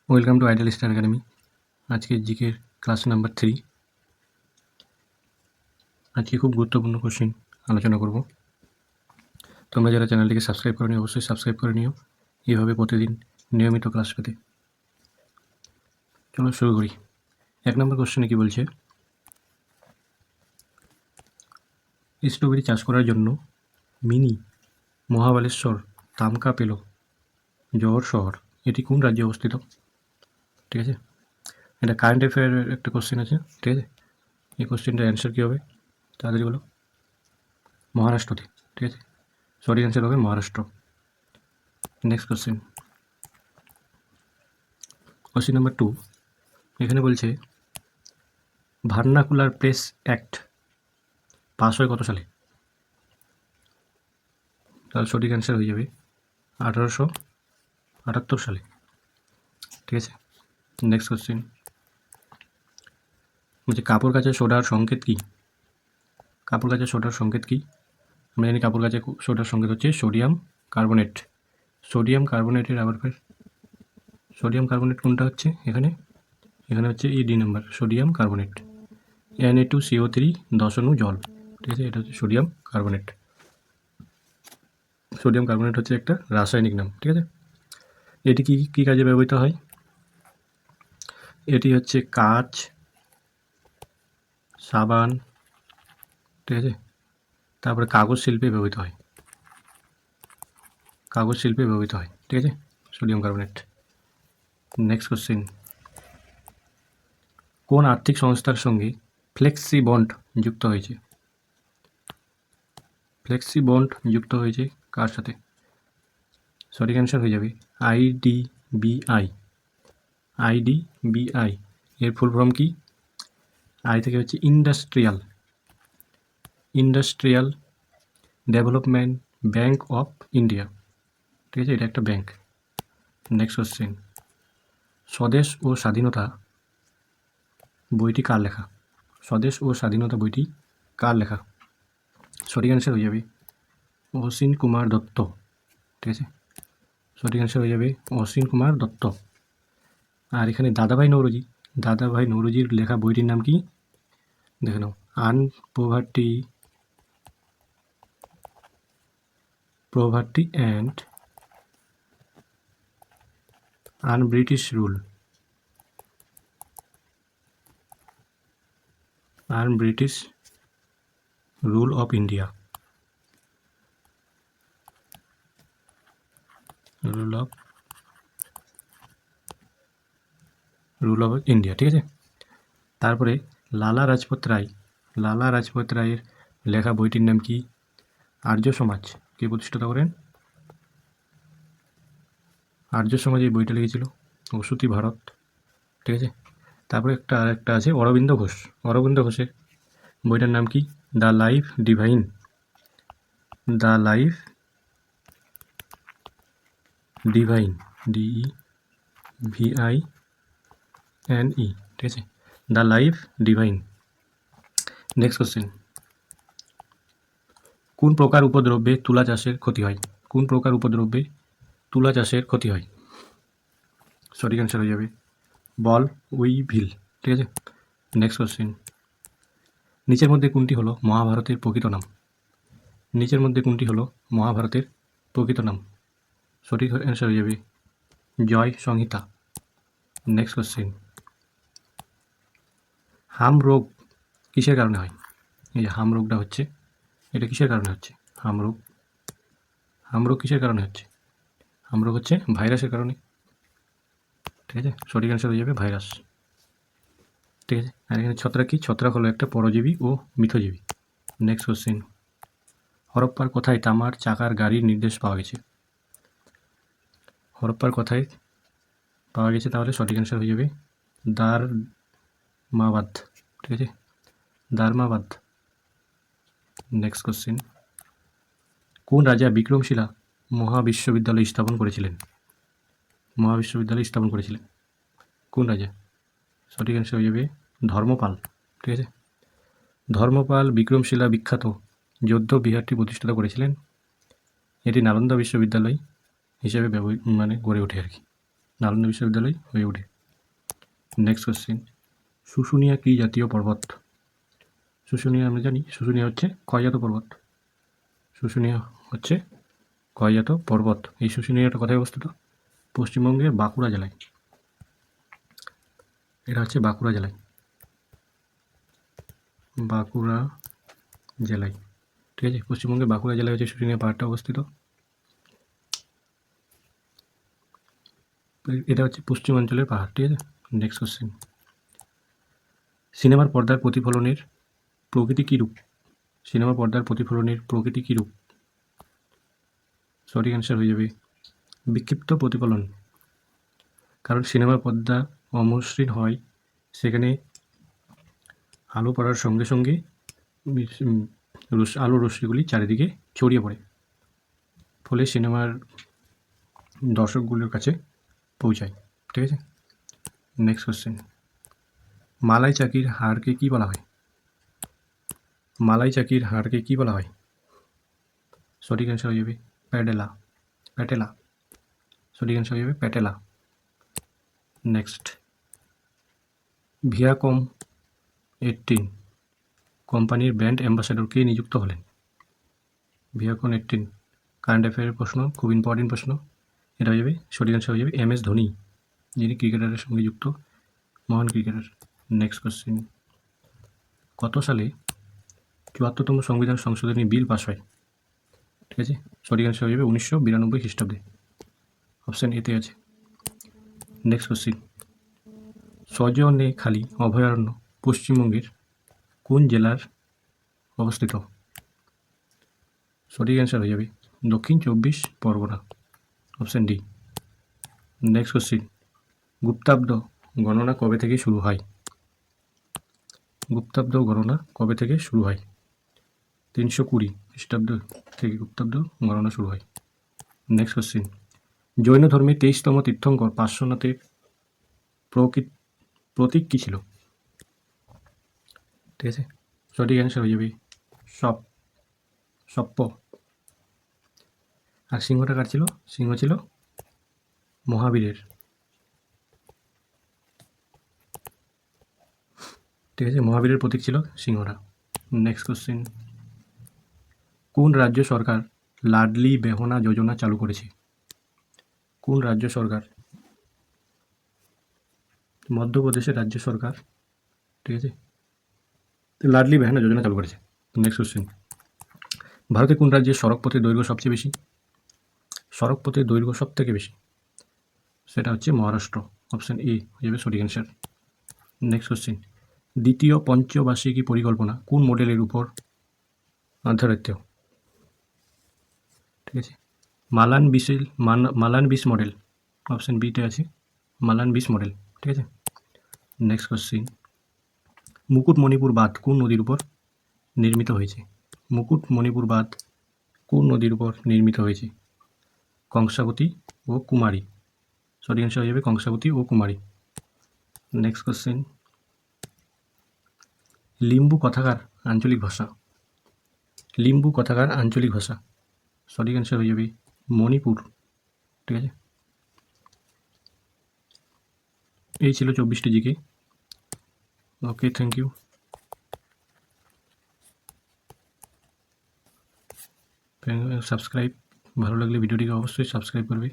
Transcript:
Welcome to idol star academy. আজকে জিকের class number 3। আজকে খুব গুরুত্বপূর্ণ কোশ্চেন আলোচনা করব। তোমরা যারা চ্যানেলটিকে সাবস্ক্রাইব করো অবশ্যই সাবস্ক্রাইব করে নিও এইভাবে প্রতিদিন নিয়মিত ক্লাস পেতে। চলো শুরু করি। 1 নম্বর কোশ্চেনে কি বলছে, স্ট্রবেরি চাষ করার জন্য মিনি মহাবালেশ্বর তামকা পেল জহর শহর, এটি কোন রাজ্যে অবস্থিত? ঠিক আছে, এটা কারেন্ট অ্যাফেয়ারের একটা কোশ্চেন আছে। ঠিক আছে, এই কোশ্চেনটার অ্যান্সার কী হবে তাড়াতাড়ি বলো। মহারাষ্ট্রতে। ঠিক আছে, সঠিক অ্যান্সার হবে Maharashtra. Next question, question number 2। এখানে বলছে ভার্নাকুলার প্রেস অ্যাক্ট পাস হয় কত সালে? তাহলে সঠিক অ্যান্সার হয়ে যাবে 1878 সালে। ঠিক আছে, নেক্সট কোশ্চেন বলছে কাপড় কাচা সোডার সংকেত কী? কাপড় কাচা সোডার সংকেত কী? আমরা জানি কাপড় কাচা সোডার সংকেত হচ্ছে সোডিয়াম কার্বনেট। সোডিয়াম কার্বনেটের আবার ফের সোডিয়াম কার্বনেট কোনটা হচ্ছে এখানে? এখানে হচ্ছে D number, sodium carbonate. Na2CO3 10 অণু জল। ঠিক আছে, এটা হচ্ছে সোডিয়াম কার্বনেট। সোডিয়াম কার্বনেট হচ্ছে একটা রাসায়নিক নাম। ঠিক আছে, এটি কি কী কাজে ব্যবহৃত হয়? এটি হচ্ছে কাঁচ, সাবান, ঠিক আছে, তারপরে কাগজ শিল্পে ব্যবহৃত হয়। কাগজ শিল্পে ব্যবহৃত হয়। ঠিক আছে, সোডিয়াম কার্বনেট। নেক্সট কোশ্চেন, কোন আর্থিক সংস্থার সঙ্গে ফ্লেক্সি বন্ড যুক্ত হয়েছে? ফ্লেক্সি বন্ড যুক্ত হয়েছে কার সাথে? সঠিক অ্যান্সার হয়ে যাবে আইডিবিআই। আইডিবিআই এর ফুল ফর্ম কি? আই থেকে হচ্ছে industrial development bank of India. ঠিক আছে, এটা একটা ব্যাঙ্ক। নেক্সট কোশ্চেন, স্বদেশ ও স্বাধীনতা বইটি কার লেখা? স্বদেশ ও স্বাধীনতা বইটি কার লেখা? সঠিক অ্যান্সার হয়ে যাবে অসীম কুমার দত্ত। ঠিক আছে, সঠিক অ্যান্সার হয়ে যাবে অসীম কুমার দত্ত। আর এখানে দাদাভাই নৌরোজির লেখা বইটির নাম কি? দেখে নাও, poverty and un-British rule. British rule of India. Rule of India. ঠিক আছে, তারপরে লালা রাজপথ রায়ের লেখা বইটির নাম কি? আর্য সমাজ। কে প্রতিষ্ঠাতা করেন? আর্য সমাজ এই বইটা লিখেছিল অসুতি ভারত। ঠিক আছে, তারপরে আরেকটা আছে অরবিন্দ ঘোষের বইটার নাম কি? The life divine. DEVINE। ঠিক আছে, the life divine. Next question, কোন প্রকার উপদ্রব্যে তুলা চাষের ক্ষতি হয়? সঠিক অ্যান্সার হয়ে যাবে বল উইভিল। ঠিক আছে, নেক্সট কোশ্চেন, নিচের মধ্যে কোনটি হলো মহাভারতের প্রকৃত নাম? সঠিক অ্যান্সার হয়ে যাবে জয় সংহিতা। নেক্সট কোশ্চেন, হাম রোগ কিসের কারণে হয়? এই যে হাম রোগটা হচ্ছে, এটা কিসের কারণে হচ্ছে? হাম রোগ কিসের কারণে হচ্ছে? হাম রোগ হচ্ছে ভাইরাসের কারণে। ঠিক আছে, সঠিক অ্যান্সার হয়ে যাবে ভাইরাস। ঠিক আছে, আর এখানে ছত্রাক কি? ছত্রাক হলো একটা পরজীবী ও মিথজীবী। নেক্সট কোশ্চেন, হরপ্পার কোথায় তামার চাকার গাড়ির নির্দেশ পাওয়া গেছে? তাহলে সঠিক অ্যান্সার হয়ে যাবে দারমাবাদ। ঠিক আছে, দারমাবাদ। নেক্সট কোশ্চেন, কোন রাজা বিক্রমশিলা মহাবিশ্ববিদ্যালয় স্থাপন করেছিলেন? কোন রাজা? সঠিক অ্যান্সার হয়ে যাবে ধর্মপাল। ঠিক আছে, ধর্মপাল বিক্রমশিলা বিখ্যাত যৌদ্ধ বিহারটি প্রতিষ্ঠা করেছিলেন। এটি নালন্দা বিশ্ববিদ্যালয় হিসেবে গড়ে ওঠে আর কি, নালন্দা বিশ্ববিদ্যালয় হয়ে ওঠে। নেক্সট কোশ্চেন, শুশুনিয়া কী জাতীয় পর্বত? শুশুনিয়া আমরা জানি, শুশুনিয়া হচ্ছে ক্ষয়জাত পর্বত। শুশুনিয়া হচ্ছে ক্ষয়জাত পর্বত। এই শুশুনিয়াটা কোথায় অবস্থিত? পশ্চিমবঙ্গের বাঁকুড়া জেলায়। এটা হচ্ছে বাঁকুড়া জেলায়, বাঁকুড়া জেলায়, ঠিক আছে। পশ্চিমবঙ্গের বাঁকুড়া জেলায় হচ্ছে শুশুনিয়া পাহাড়টা অবস্থিত। এটা হচ্ছে পশ্চিমাঞ্চলের পাহাড়, ঠিক আছে। নেক্সট কোশ্চেন, সিনেমার পর্দার প্রতিফলনের প্রকৃতি কী রূপ? সিনেমা পর্দার প্রতিফলনের প্রকৃতি কী রূপ? সঠিক অ্যান্সার হয়ে যাবে বিক্ষিপ্ত প্রতিফলন। কারণ সিনেমার পর্দা অমসৃণ হয়, সেখানে আলো পড়ার সঙ্গে সঙ্গে আলো রশ্মিগুলি চারিদিকে ছড়িয়ে পড়ে, ফলে সিনেমার দর্শকগুলোর কাছে পৌঁছায়, ঠিক আছে। নেক্সট কোশ্চেন, মালাই চাকির হাড়কে কী বলা হয়? মালাই চাকির হাড়কে কী বলা হয়? সঠিক অ্যান্সার হয়ে যাবে প্যাটেলা, প্যাটেলা। সঠিক অ্যান্সার হয়ে যাবে প্যাটেলা। নেক্সট, ভিয়াকম 18 কোম্পানির ব্র্যান্ড অ্যাম্বাসাডর কে নিযুক্ত হলেন? ভিয়াকম 18 কারেন্ট অ্যাফেয়ারের প্রশ্ন, খুব ইম্পর্টেন্ট প্রশ্ন। এটা হয়ে যাবে, সঠিক অ্যান্সার হয়ে যাবে MS ধোনি, যিনি ক্রিকেটারের সঙ্গে যুক্ত মহান ক্রিকেটার। নেক্সট কোশ্চেন, কত সালে 74তম সংবিধান সংশোধনী বিল পাস হয়? ঠিক আছে, সঠিক অ্যান্সার হয়ে যাবে 1992 খ্রিস্টাব্দে, অপশান এতে আছে। নেক্সট কোশ্চেন, সজনেখালি অভয়ারণ্য পশ্চিমবঙ্গের কোন জেলার অবস্থিত? সঠিক অ্যান্সার হয়ে যাবে দক্ষিণ 24 Pargana, option D. Next question, গুপ্তাব্দ গণনা কবে থেকে শুরু হয়? গুপ্তাব্দ গণনা কবে থেকে শুরু হয়? 320 খ্রিস্টাব্দ থেকে গুপ্তাব্দ গণনা শুরু হয়। নেক্সট কোশ্চেন, জৈন ধর্মের 23তম তীর্থঙ্কর পার্শ্বনাথের প্রতীক কী ছিল? ঠিক আছে, সঠিক অ্যান্সার হয়ে যাবে সপ্প। আর সিংহটা কার ছিল? সিংহ ছিল মহাবীরের, ঠিক আছে, মহাবীরের প্রতীক ছিল সিংহটা। নেক্সট কোশ্চেন, কোন রাজ্য সরকার লাডলি বেহনা যোজনা চালু করেছে? কোন রাজ্য সরকার? মধ্যপ্রদেশের রাজ্য সরকার, ঠিক আছে, লাডলি বেহনা যোজনা চালু করেছে। নেক্সট কোশ্চেন, ভারতে কোন রাজ্যের সড়কপথের দৈর্ঘ্য সবচেয়ে বেশি? সড়কপথের দৈর্ঘ্য সব থেকে বেশি, সেটা হচ্ছে মহারাষ্ট্র, অপশান এ হয়ে যাবে সঠিক অ্যান্সার। নেক্সট কোশ্চেন, দ্বিতীয় পঞ্চবার্ষিকী পরিকল্পনা কোন মডেলের উপর আধারিত? ঠিক আছে, মালান 20 মডেল, অপশান বিতে আছে মালান 20 মডেল, ঠিক আছে। নেক্সট কোশ্চেন, মুকুটমণিপুর বাঁধ কোন নদীর উপর নির্মিত হয়েছে? মুকুটমণিপুর বাঁধ কোন নদীর উপর নির্মিত হয়েছে? কংসাবতী ও কুমারী, সঠিক অ্যান্সার হয়ে যাবে কংসাবতী ও কুমারী। নেক্সট কোশ্চেন, লিম্বু কথাকার আঞ্চলিক ভাষা? লিম্বু কথাকার আঞ্চলিক ভাষা, সঠিক অ্যান্সার হয়ে যাবে মণিপুর, ঠিক আছে। এই ছিল 24টি GK. Okay, thank you. Subscribe, ভালো লাগলে ভিডিওটিকে অবশ্যই সাবস্ক্রাইব করবে।